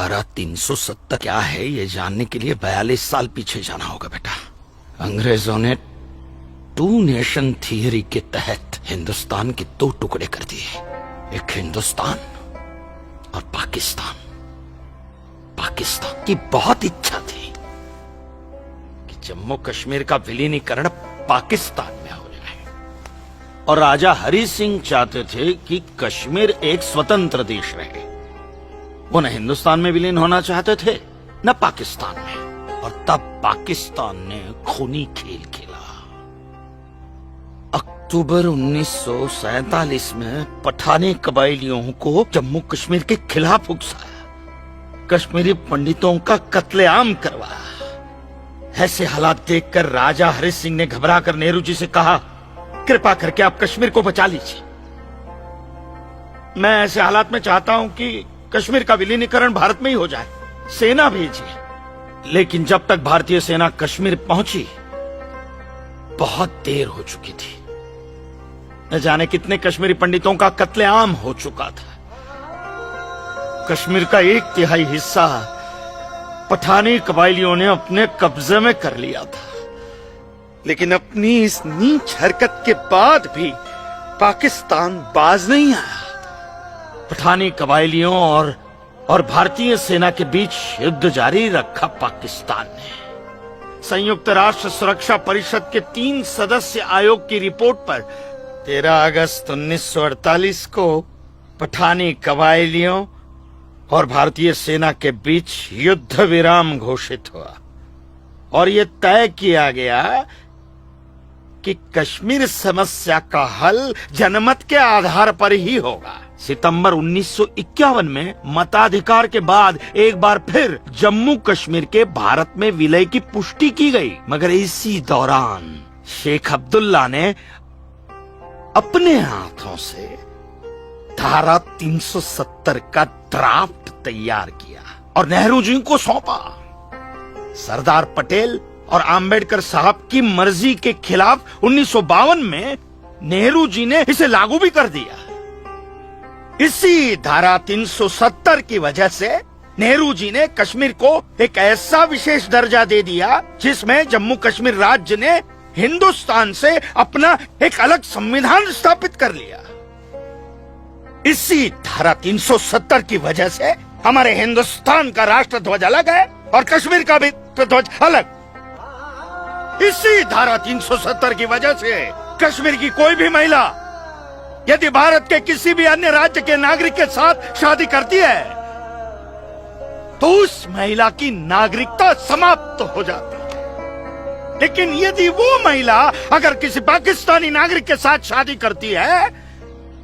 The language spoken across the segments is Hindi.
धारा 370 क्या है ये जानने के लिए 42 साल पीछे जाना होगा बेटा। अंग्रेजों ने टू नेशन थियरी के तहत हिंदुस्तान के दो टुकड़े कर दिए, एक हिंदुस्तान और पाकिस्तान। पाकिस्तान की बहुत इच्छा थी कि जम्मू कश्मीर का विलीनीकरण पाकिस्तान में हो जाए, और राजा हरि सिंह चाहते थे कि कश्मीर एक स्वतंत्र देश रहे। वो न हिंदुस्तान में विलीन होना चाहते थे न पाकिस्तान में, और तब पाकिस्तान ने खूनी खेल खेला। अक्टूबर 1947 में पठानी कबायलियों को जम्मू कश्मीर के खिलाफ उकसाया, कश्मीरी पंडितों का कत्लेआम करवाया। ऐसे हालात देखकर राजा हरि सिंह ने घबराकर नेहरू जी से कहा, कृपा करके आप कश्मीर को बचा लीजिए। मैं ऐसे हालात में चाहता हूं कि कश्मीर का विलीनीकरण भारत में ही हो जाए, सेना भेजिए। लेकिन जब तक भारतीय सेना कश्मीर पहुंची बहुत देर हो चुकी थी। न जाने कितने कश्मीरी पंडितों का कत्लेआम हो चुका था। कश्मीर का 1/3 हिस्सा पठानी कबायलियों ने अपने कब्जे में कर लिया था। लेकिन अपनी इस नीच हरकत के बाद भी पाकिस्तान बाज नहीं आया। पठानी कबायलियों और भारतीय सेना के बीच युद्ध जारी रखा पाकिस्तान ने। संयुक्त राष्ट्र सुरक्षा परिषद के 3 सदस्य आयोग की रिपोर्ट पर 13 अगस्त 1948 को पठानी कबायलियों और भारतीय सेना के बीच युद्ध विराम घोषित हुआ, और यह तय किया गया कि कश्मीर समस्या का हल जनमत के आधार पर ही होगा। सितंबर 1951 में मताधिकार के बाद एक बार फिर जम्मू कश्मीर के भारत में विलय की पुष्टि की गई, मगर इसी दौरान शेख अब्दुल्ला ने अपने हाथों से धारा 370 का ड्राफ्ट तैयार किया और नेहरू जी को सौंपा। सरदार पटेल और आम्बेडकर साहब की मर्जी के खिलाफ 1952 में नेहरू जी ने इसे लागू भी कर दिया। इसी धारा 370 की वजह से नेहरू जी ने कश्मीर को एक ऐसा विशेष दर्जा दे दिया जिसमें जम्मू कश्मीर राज्य ने हिंदुस्तान से अपना एक अलग संविधान स्थापित कर लिया। इसी धारा 370 की वजह से हमारे हिंदुस्तान का राष्ट्र ध्वज अलग है और कश्मीर का भी ध्वज अलग। इसी धारा 370 की वजह से कश्मीर की कोई भी महिला यदि भारत के किसी भी अन्य राज्य के नागरिक के साथ शादी करती है तो उस महिला की नागरिकता समाप्त हो जाती है। लेकिन यदि वो महिला अगर किसी पाकिस्तानी नागरिक के साथ शादी करती है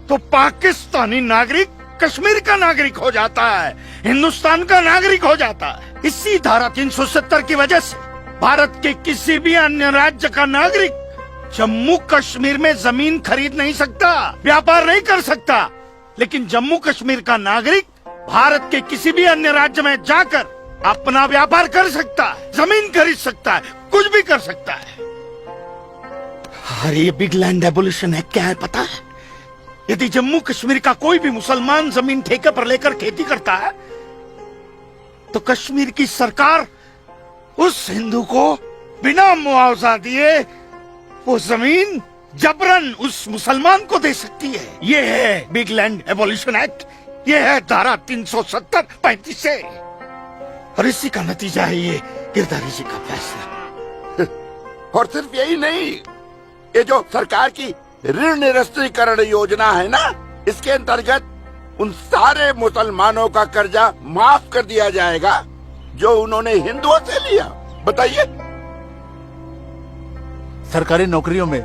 तो पाकिस्तानी नागरिक कश्मीर का नागरिक हो जाता है, हिंदुस्तान का नागरिक हो जाता है। इसी धारा 370 की वजह से भारत के किसी भी अन्य राज्य का नागरिक जम्मू कश्मीर में जमीन खरीद नहीं सकता, व्यापार नहीं कर सकता। लेकिन जम्मू कश्मीर का नागरिक भारत के किसी भी अन्य राज्य में जाकर अपना व्यापार कर सकता है, जमीन खरीद सकता है, कुछ भी कर सकता है। अरे ये बिग लैंड एबोल्यूशन है, क्या है पता है? यदि जम्मू कश्मीर का कोई भी मुसलमान जमीन ठेके पर लेकर खेती करता है तो कश्मीर की सरकार उस हिंदू को बिना मुआवजा दिए वो जमीन जबरन उस मुसलमान को दे सकती है। ये है बिग लैंड एबोल्यूशन एक्ट, ये है धारा 370-35 से, और इसी का नतीजा है ये गिरधारी जी का फैसला। और सिर्फ यही नहीं, ये जो सरकार की ऋण निरस्तीकरण योजना है ना, इसके अंतर्गत उन सारे मुसलमानों का कर्जा माफ कर दिया जाएगा जो उन्होंने हिंदुओं से लिया। बताइए। सरकारी नौकरियों में